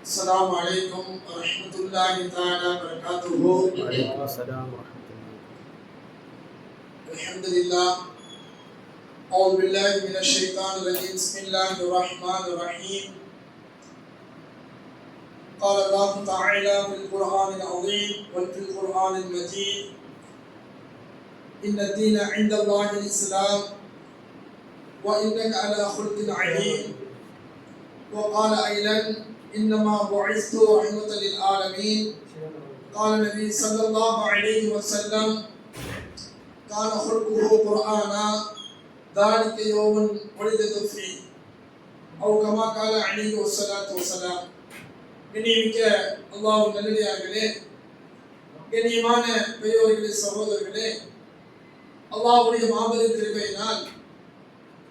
السلام عليكم ورحمة الله تعالى وبركاته. وعليكم السلام ورحمة الله. الحمد لله. أعوذ بالله من الشيطان الرجيم. بسم الله الرحمن الرحيم. قال الله تعالى في القرآن العظيم وفي القرآن المجيد: إن الدين عند الله الإسلام وإنك على خلق عظيم. وقال أيضا: إنما بعثت رحمة للعالمين. قال النبي صلى الله عليه وسلم: كان خلقه قرآنا ذلك يوم ولدت فيه أو كما قال عليه الصلاة والسلام. கண்ணியமிக்க அல்லாஹ்வின் நல்லடியார்களே, கண்ணியமான பெரியோர்களே, சகோதரர்களே, அல்லாஹ்வுடைய மாபெரும் கிருபையினால்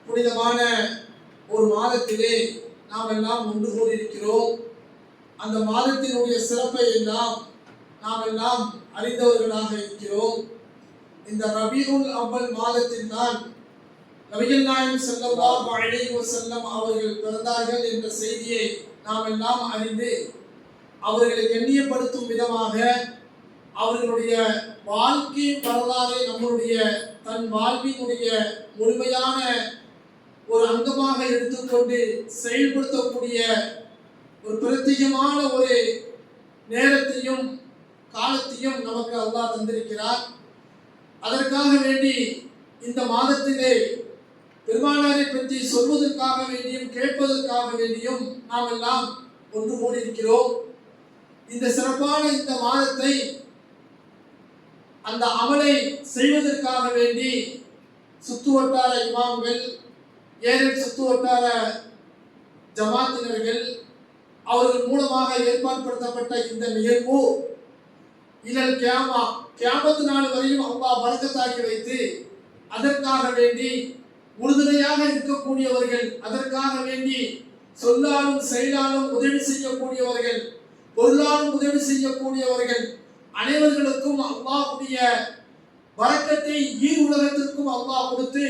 புனிதமான ஒரு மாதத்திலே நாம் எல்லாம் ஒன்று கூடியிருக்கிறோம். அந்த மாதத்தினுடைய சிறப்பை எல்லாம் நாம் எல்லாம் அறிந்தவர்களாக இருக்கிறோம். இந்த ரபீஉல் அவ்வல் மாதத்தில் தான் நபிகள் நாயகம் ஸல்லல்லாஹு அலைஹி வஸல்லம் அவர்கள் பிறந்தார்கள் என்ற செய்தியை நாம் எல்லாம் அறிந்து அவர்களை கண்ணியப்படுத்தும் விதமாக அவர்களுடைய வாழ்க்கை வரலாறை நம்முடைய தன் வாழ்வினுடைய முழுமையான ஒரு அங்கமாக எடுத்துக்கொண்டு செயல்படுத்தக்கூடிய ஒரு பிரத்யேகமான ஒரு நேரத்தையும் காலத்தையும் நமக்கு அல்லாஹ் தந்திருக்கிறார். அதற்காக வேண்டி இந்த மாதத்திலே பெருமானாரை பற்றி சொல்வதற்காக வேண்டியும் கேட்பதற்காக வேண்டியும் நாம் எல்லாம் ஒன்று கூடியிருக்கிறோம். இந்த சிறப்பான இந்த மாதத்தை அந்த அமலை செய்வதற்காக வேண்டி சுற்றுவட்டார இமாம்கள், ஏழை சுற்றுவட்டார ஜமாத்தினர்கள் அவர்கள் மூலமாக ஏற்பாடுபடுத்தப்பட்ட இந்த நிகழ்வு இலல் கியாமத் நாள் வரையும் அல்லாஹ் பரக்கத்தாக்கி வைத்து அதற்காக வேண்டி உறுதுணையாக இருக்கக்கூடியவர்கள், அதற்காக வேண்டி சொல்லாலும் செயலாலும் உதவி செய்யக்கூடியவர்கள், பொருளாலும் உதவி செய்யக்கூடியவர்கள் அனைவர்களுக்கும் அல்லாஹ்வுடைய பரக்கத்தை ஈர் உலகத்திற்கும் அல்லாஹ் கொடுத்து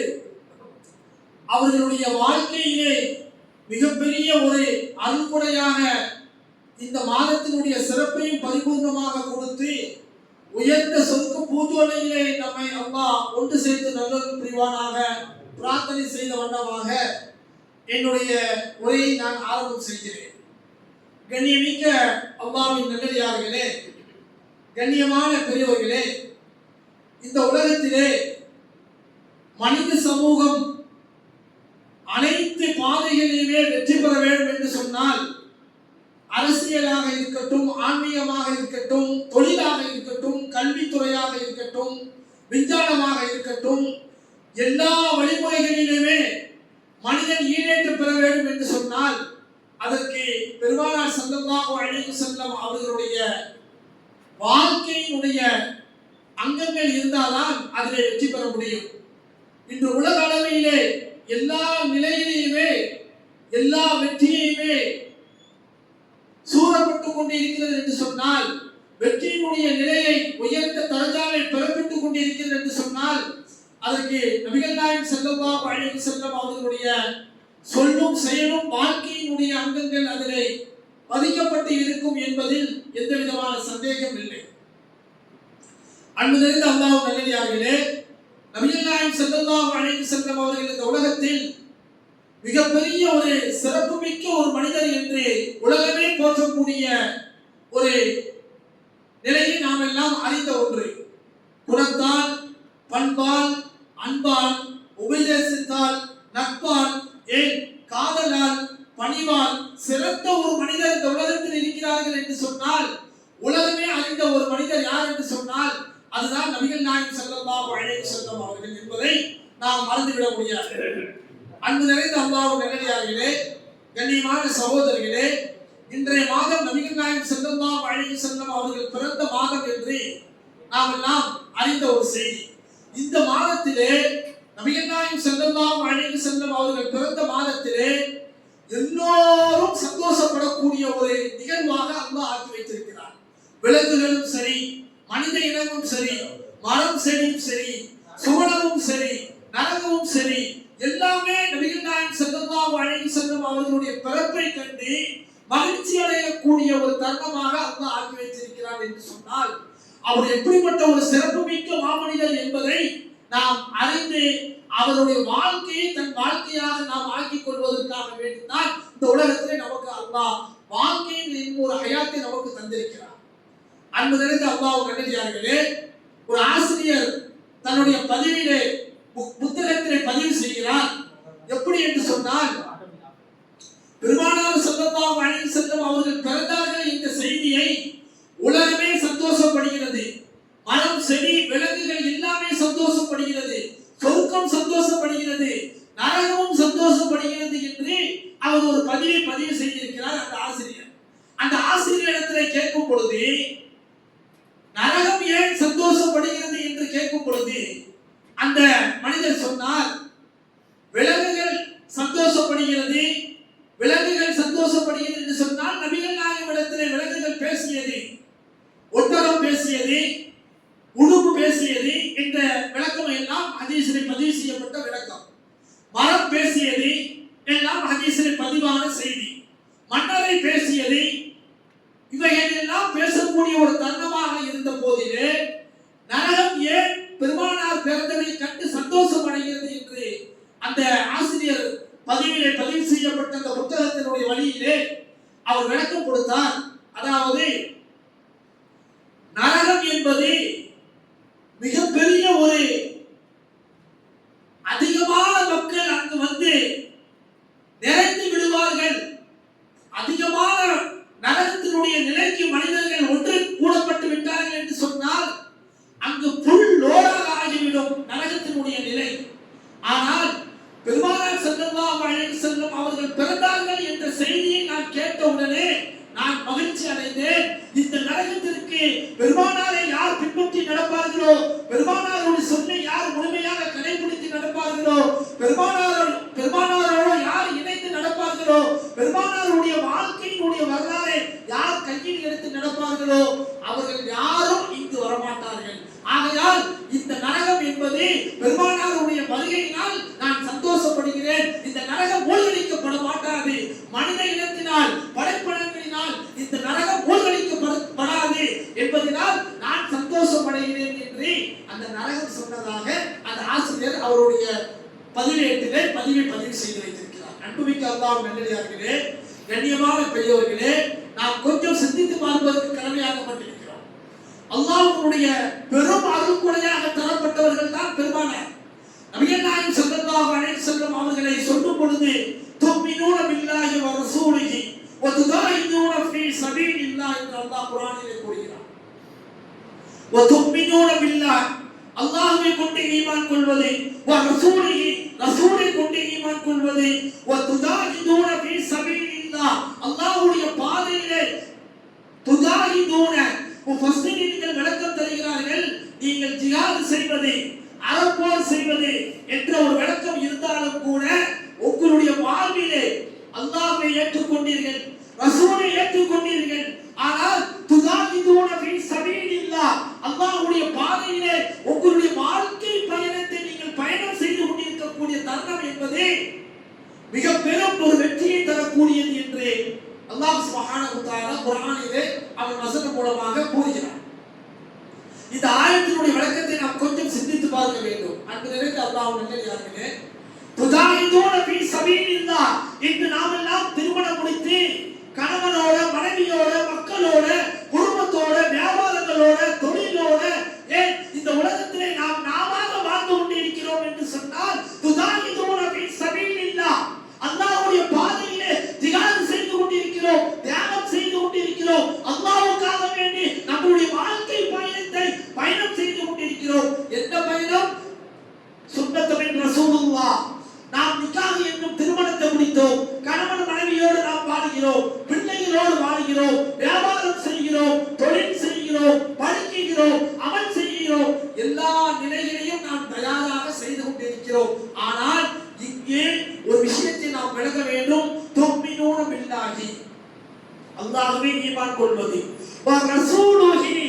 அவர்களுடைய வாழ்க்கையிலே மிகப்பெரிய ஒரு அருள்கொடையாக இந்த மாதத்தினுடைய சிறப்பையும் பரிபூர்ணமாக கொடுத்து உயர்ந்த சொர்க்க பூஜோலையிலே நம்மை அல்லாஹ் ஒன்று சேர்த்து நல்லொரு புரிவானாக பிரார்த்தனை செய்த வண்ணமாக என்னுடைய உரையை நான் ஆரம்பம் செய்கிறேன். கண்ணியமிக்க அல்லாஹ்வின் நல்லடியார்களே, கண்ணியமான பெரியவர்களே, இந்த உலகத்திலே மனித சமூகம் அனைத்து பாதைகளிலுமே வெற்றி பெற வேண்டும் என்று சொன்னால் அரசியலாக இருக்கட்டும், ஆன்மீகமாக இருக்கட்டும், தொழிலாக இருக்கட்டும், கல்வித்துறையாக இருக்கட்டும், விஞ்ஞானமாக இருக்கட்டும், எல்லா வழிமுறைகளிலுமே மனிதன் ஈடேற்றம் பெற வேண்டும் என்று சொன்னால் அதற்கு பெருமானார் ஸல்லல்லாஹு அலைஹி வஸல்லம் அவர்களுடைய வாழ்க்கையினுடைய அங்கங்கள் இருந்தால்தான் அதிலே வெற்றி பெற முடியும். இன்று உலக அளவிலே எல்லா நிலையிலுமே எல்லா வெற்றியுமே சூறப்பட்டுக் கொண்டிருக்கிறது என்று சொன்னால், வெற்றியினுடைய நிலையை உயர்ந்த தரஜாவை பெறப்பட்டுக் கொண்டிருக்கிறது என்று சொன்னால் அதற்கு நபிகள் நாயகம் ஸல்லல்லாஹு அலைஹி வஸல்லம் அவர்களுடைய சொல்லும் செயலும் வாழ்க்கையினுடைய அங்கங்கள் அதிலே பதிக்கப்பட்டு இருக்கும் என்பதில் எந்த விதமான சந்தேகம் இல்லை. அன்பு நிறைந்த அல்லாஹ்வின் நல்லடியார்களே, நபிகள் நாயகம் ஸல்லல்லாஹு அலைஹி வஸல்லம் அவர்கள் இந்த உலகத்தில் மிகப்பெரிய ஒரு சிறப்புமிக்க ஒரு மனிதர் என்று உலகமே போற்றக்கூடிய ஒரு நிலையை நாம் எல்லாம் அறிந்த ஒன்று. குணத்தால், பண்பால், அன்பால், உபதேசத்தால், நட்பால், ஏன் காதலால், பணிவால் சிறந்த ஒரு மனிதர் இந்த உலகத்தில் இருக்கிறார்கள் என்று சொன்னால், உலகமே அறிந்த ஒரு மனிதர் யார் என்று சொன்னால் அதுதான் நபிகள் நாயகம் ஸல்லல்லாஹு அலைஹி வஸல்லம் அவர்கள் என்பதை நாம் மறந்துவிட முடியாது. அன்பு நிறைந்த அல்லாஹ்வின் நல்லடியார்களே, கண்ணியமான சகோதரர்களே, இன்றைய மாதம் நபிகள் நாயகம் ஸல்லல்லாஹு அலைஹி வஸல்லம் அவர்கள் பிறந்த மாதம் என்று நாம் எல்லாம் அறிந்த ஒரு செய்தி. இந்த மாதத்திலே நபிகள் நாயகம் ஸல்லல்லாஹு அலைஹி வஸல்லம் அவர்கள் பிறந்த மாதத்திலே எல்லோரும் சந்தோஷப்படக்கூடிய ஒரு நிகழ்வாக அல்லாஹ் ஆக்கி வைத்திருக்கிறார். விலங்குகளும் சரி, மனித இனமும் சரி, மரம் செடியும் சரி, சுவனமும் சரி, நரகமும் சரி, எல்லாமே நபிகள் நாயகம் ஸல்லல்லாஹு அலைஹி வஸல்லம் அவர்களுடைய பிறப்பை கண்டு மகிழ்ச்சி அடையக்கூடிய ஒரு தருணமாக அல்லாஹ் ஆக்கி வைத்திருக்கிறார் என்று சொன்னால் அவர் எப்படிப்பட்ட ஒரு சிறப்புமிக்க மாமனிதர் என்பதை நாம் அறிந்து அவருடைய வாழ்க்கையை தன் வாழ்க்கையாக நாம் ஆக்கிக் கொள்வதற்காக வேண்டித்தான் இந்த உலகத்திலே நமக்கு அல்லாஹ் வாழ்க்கையின் ஒரு ஹயாத்தை நமக்கு தந்திருக்கிறார். அன்பு நிறைந்த அல்லாஹ் நல்லடியார்களே, ஒரு ஆசிரியர் தன்னுடைய பதிவிலே புத்தகத்திலே பதிவு செய்கிறார். எப்படி என்று சொன்னால், பெருமானார் ஸல்லல்லாஹு அலைஹி வஸல்லம் அவர்கள் பிறந்தார்கள் என்ற செய்தியை உலகமே சந்தோஷப்படுகிறது. மரம், செடி, விலங்குகள் எல்லாமே சந்தோஷப்படுகிறது. சொர்க்கம் சந்தோஷப்படுகிறது, நரகமும் சந்தோஷப்படுகிறது என்று அவர் ஒரு பதிவு செய்திருக்கிறார் அந்த ஆசிரியர். அந்த ஆசிரியரிடத்தில் கேட்கும் பொழுது, நரகம் ஏன் சந்தோஷப்படுகிறது என்று கேட்கும் பொழுது அந்த மனிதர் சொன்னார், விலங்குகள் சந்தோஷப்படுகிறது. விலங்குகள் சந்தோஷப்படுகிறது என்று சொன்னால் நபிகள் நாயகம் இடத்திலே விலங்குகள் பேசியது, ஒட்டகம் பேசியது, உடுப்பு பேசியது என்ற விளக்கம் எல்லாம் ஹதீஸிலே பதிவு செய்யப்பட்ட விளக்கம். மரம் பேசியது எல்லாம் ஹதீஸிலே பதிவான செய்தி. மன்னரை பேசியது, இவைகள் எல்லாம் பேசக்கூடிய ஒரு தருணமாக இருந்த போதிலே நரகம் ஏன் பெருமானார் பிறந்ததை கண்டு சந்தோஷம் அடைகிறது என்று அந்த ஆசிரியர் பதிவிலே பதிவு செய்யப்பட்ட அந்த புத்தகத்தினுடைய வழியிலே அவர் விளக்கம் கொடுத்தார். அதாவது, நரகம் என்பது மிகப்பெரிய ஒரு அதிகமான மக்கள் அங்கு வந்து நிறைந்து விடுவார்கள். அதிகமான நரகத்தினுடைய நிலைக்கு மனிதர்கள் ஒன்று கூடப்பட்டு விட்டார்கள் என்று சொன்னால் அங்கு புல் லோடாக ஆகிவிடும் நரகத்தினுடைய நிலை. ஆனால் பெருமானார் ஸல்லல்லாஹு அலைஹி வஸல்லம் அவர்கள் பிறந்தார்கள் என்ற செய்தியை நான் கேட்டவுடனே நான் மகிழ்ச்சி அடைந்தேன். இந்த நரகத்திற்கு பெருமானாரை யார் பின்பற்றி நடப்பார்களோ, பெருமானாருடைய சொல்லை யார் முழுமையாக கடைபிடித்து நடப்பார்களோ, பெருமானாரோடு யார் இணைந்து நடப்பார்களோ, பெருமானாருடைய வாழ்க்கையினுடைய வரலாறை யார் கையில் எடுத்து நடப்பார்களோ அவர்கள் யாரும் இங்கு வரமாட்டார்கள். ஆகையால் இந்த நரகம் என்பது பெருமானாருடைய வருகையினால் நான் சந்தோஷப்படுகிறேன். இந்த நரகம் மூழ்கடிக்கப்பட மாட்டாது. மனித இனத்தினால், படைப்பினங்களினால் இந்த நரகம் மூழ்கடிக்கப்படாது என்பதனால் நான் சந்தோஷப்படுகிறேன் என்று அந்த நரகம் சொன்னதாக அந்த ஆசிரியர் அவருடைய பதிவேட்டிலே பதிவு செய்து வைத்திருக்கிறார். அன்புமிக்க அல்லாஹ் நல்லடியார்களே, கண்ணியமான பெரியவர்களே, நாம் கொஞ்சம் சிந்தித்து பார்ப்பதற்கு கடமையாக்கப்பட்டிருக்கிறோம். அல்லாஹ்வுடைய பெரும் அருள்கொடையாக தரப்பட்டவர்கள் தான் பெருமானார். நபிகள் நாயகம் ஸல்லல்லாஹு அலைஹி வஸல்லம் அவர்களை சொல்லும் பொழுது, துமினூன பில்லாஹி வ ரசூலிஹி வ துஜாஹிதூன ஃபீ ஸபீலில்லாஹ் என்று அல்லாஹ் குர்ஆனிலே கூறுகிறார். வ துமினூன பில்லாஹ், அல்லாஹ்வை கொண்டு ஈமான் கொள்வது, வ ரசூலிஹி, ரசூலை கொண்டு ஈமான் கொள்வது, வ துஜாஹிதூன ஃபீ ஸபீலில்லாஹ், அல்லாஹ்வுடைய பாதையிலே துஜாஹிதூன முஃபஸ்ஸிரீன்கள் விளக்கம் தருகிறார்கள். நீங்கள் ஜிஹாத் செய்வது, அறப்போர் செய்வது என்ற ஒரு விளக்கம் இருந்தாலும் கூட உங்களுடைய வாழ்விலே அல்லாஹ்வை ஏற்றுக்கொண்டீர்கள், ரசூலை ஏற்றுக்கொண்டீர்கள். ஆனால் துஜாஹிதூன ஃபீ ஸபீலில்லாஹ், அல்லாஹ்வுடைய பாதையிலே உங்களுடைய வாழ்க்கை பயணத்தை நீங்கள் பயணம் செய்து கொண்டிருக்கக்கூடிய தருணம் என்பது மிக பெரும் ஒரு வெற்றியை தரக்கூடியது என்று அல்லாஹ் சுப்ஹானஹு வ தஆலா குர்ஆனிலே அவன் வசனம் மூலமாக கூறுகிறார். இந்த ஆயத்தினுடைய விளக்கத்தை நாம் கொஞ்சம் சிந்தித்து பார்க்க வேண்டும். அன்பு நிறைந்த அல்லாஹ்வின் நல்லடியார்களே, துஜாஹிதூன ஃபீ ஸபீலில்லாஹ், இன்று நாம் எல்லாம் திருமணம் முடித்து கணவனோட, மனைவியோட, மக்களோட, குடும்பத்தோட, வியாபாரங்களோட, தொழிலோட, ஏன் இந்த உலகத்திலே நாம் நாமாக வாழ்ந்து கொண்டிருக்கிறோம் என்று சொன்னால் துஜாஹிதூன ஃபீ ஸபீலில்லாஹ், அல்லாஹ்வுடைய பாதையிலே ஜிஹாத் செய்து கொண்டிருக்கிறோம், தியாகம் செய்து கொண்டிருக்கிறோம். அல்லாஹ்வுக்காக வேண்டி நம்முடைய வாழ்க்கை பயணத்தை பயணம் செய்து கொண்டிருக்கிறோம். எந்த பயணம்? சுன்னத்துல் ரசூலுல்லாஹ். நாம் நிக்காஹ் என்னும் திருமணத்தை முடித்தோம், கணவன் மனைவியோடு நாம் வாழ்கிறோம், பிள்ளைகளோடு வாழ்கிறோம், வியாபாரம் செய்கிறோம், தொழில் செய்கிறோம், படிக்கிறோம், அமல் செய்கிறோம். எல்லா நிலைகளையும் நாம் தயாராக செய்து கொண்டிருக்கிறோம். ஆனால் இங்கே ஒரு விஷயத்தை நாம் விளக்க வேண்டும். துமினூன பில்லாஹி, அல்லாஹ்வை ஈமான் கொள்வது, வ ரசூலுஹி,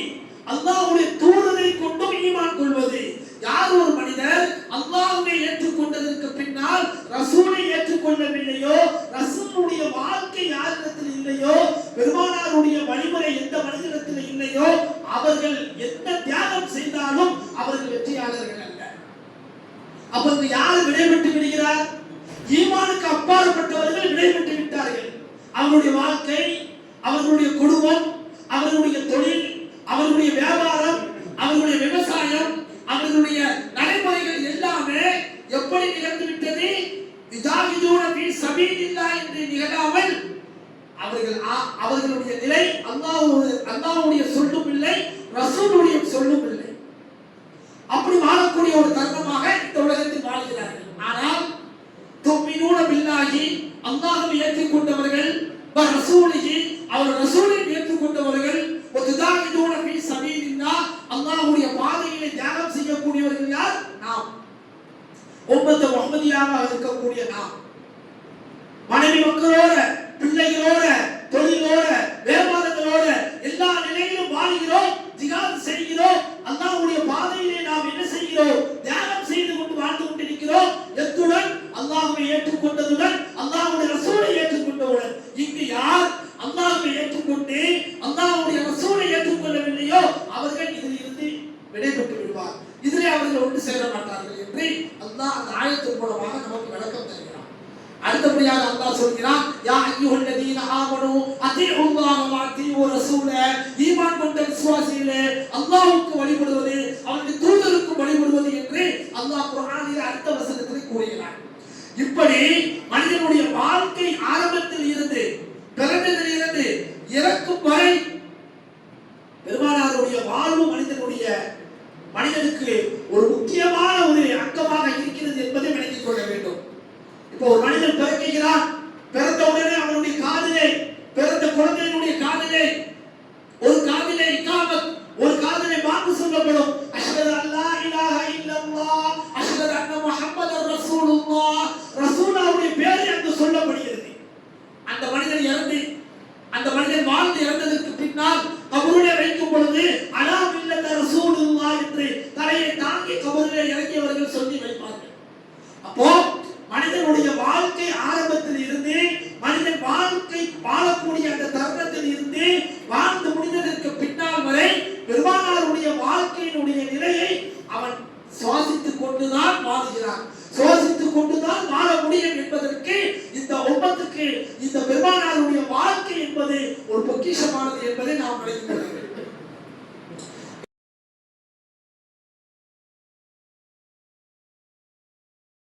அல்லாஹ்வுடைய தூதரை கொண்டு ஈமான் கொள்வது. யார் ஒரு மனிதர் அல்லாஹ்வை ஏற்றுக்கொண்டதற்கு பின்னால் ரசூலை ஏற்றுக்கொள்ளவில்லையோ, ரசூலுடைய வாழ்க்கை யாரிடத்தில் இல்லையோ, அவர்கள் என்ன தியாகம் செய்தாலும் அவர்கள் வெற்றியாளர்கள் அல்ல. அப்ப யார் விடைபெற்று விடுகிறார்? ஈமானுக்கு அப்பாற்பட்டவர்கள் விடைபெற்று விட்டார்கள். அவர்களுடைய வாழ்க்கை, அவர்களுடைய குடும்பம், அவர்களுடைய தொழில், அவர்களுடைய வியாபாரம், அவர்களுடைய விவசாயம், அவர்களுடைய நடைமுறைகள் எல்லாமே எப்படி நிகழ்ந்து விட்டது? யுஜாஹிதூன ஃபீ ஸபீலில்லாஹ் என்று நிகழாமல் அவர்களுடைய நிலை அல்லாஹ்வுடைய சொல்லும் இல்லை, ரசூலுடைய சொல்லும் இல்லை. அப்படி வாழக்கூடிய ஒரு தருணமாக இந்த உலகத்தில் வாழ்கிறார்கள். ஆனால் துமினூன பில்லாஹி, அல்லாஹ்வை ஏற்றுக்கொண்டவர்கள், ரசூலிஹி, அவர் ரசூலை ஏற்றுக்கொண்டவர்கள், வதுஜாஹிதூன ஃபீ ஸபீலில்லாஹ், அல்லாஹ்வுடைய பாதையிலே தியாகம் செய்யக்கூடியவர்கள் யார்? நாம், உம்மத்து முஹம்மதியாக இருக்கக்கூடிய நாம். மனைவி மக்களோட, பிள்ளைகளோட, தொழிலோட, வியாபாரங்களோட எல்லா நிலையிலும் வாழ்கிறோம், ஜிஹாத் செய்கிறோம். அல்லாஹ்வுடைய பாதையிலே நாம் என்ன செய்கிறோம்? தியாகம் செய்து கொண்டு வாழ்ந்து கொண்டிருக்கிறோம். எத்துடன்? அல்லாஹ்வை ஏற்றுக்கொண்டதுடன், அல்லாஹ்வுடைய ரசூலை ஏற்றுக்கொண்டவுடன். இங்கு யார் அல்லாஹ்வை ஏற்றுக்கொண்டு அல்லாஹ்வுடைய ரசூலை ஏற்றுக்கொள்ளவில்லையோ அவர்கள் இதில் இருந்து விடைபெற்று விடுவார். இதிலே அவர்கள் ஒன்று சேர மாட்டார்கள் என்று அல்லாஹ் அந்த ஆயத்தின் மூலமாக நமக்கு விளக்கம் தருகிறார். அடுத்தபடியாக அல்லாஹ் சொல்கிறான், யா அய்யுஹல்லதீன ஆமனூ அதீஉல்லாஹ வ அதீஉ ரசூல, ஈமான் கொண்ட விசுவாசிகளே, அல்லாஹ்வுக்கு வழிபடுவது, அவருடைய தூதருக்கு வழிபடுவது என்று அல்லாஹ் குர்ஆனிலே அடுத்த வசனத்தில் கூறுகிறார். இப்படி மனிதனுடைய வாழ்க்கை ஆரம்பத்தில் இருந்து, பிறந்ததில் இருந்து இறக்கும் வரை பெருமானாருடைய வாழ்வு மனிதனுக்கு ஒரு முக்கியமான ஒரு அங்கமாக இருக்கிறது என்பதை விளங்கிக் கொள்ள வேண்டும். இப்போ ஒரு மனிதன் பிறக்கிறான், பிறந்த உடனே அவனுடைய காதிலே, பிறந்த குழந்தையினுடைய காதிலே ஒரு காதிலே இகாமத், ஒரு காதிலே பாங்கு சொல்லப்படும். அஷ்ஹது அல்லா இலாஹ இல்லல்லாஹ், அஷ்ஹது அன்ன முஹம்மதர் ரசூலுல்லாஹ், ரசூலுல்லாஹ்வுடைய பெயர் அங்கு சொல்லப்படுகிறது. அந்த மனிதன் இறந்து, அந்த மனிதன் வாழ்ந்து இறந்ததற்கு பின்னால் கபரிலே வைக்கும் பொழுது அலா மில்லத ரசூலுல்லாஹ் என்று தலையை தாங்கி கபரிலே இறங்கியவர்கள் சொல்லி வைப்பார்கள். அப்போ மனிதனுடைய வாழ்க்கை ஆரம்பத்தில் இருந்து, மனிதன் வாழ்க்கை வாழக்கூடிய அந்த தருணத்தில் இருந்து வாழ்ந்து முடிந்ததற்கு பின்னால் வரை பெருமானாருடைய வாழ்க்கையினுடைய நிலையை அவன் சுவாசித்துக் கொண்டுதான் வாழ்கிறான், சுவாசித்துக் கொண்டுதான் வாழ முடியும் என்பதற்கு இந்த உம்மத்துக்கு இந்த பெருமானாருடைய வாழ்க்கை என்பது ஒரு பொக்கிஷமானது என்பதை நாம் விளங்கிக் கொள்ள வேண்டும்.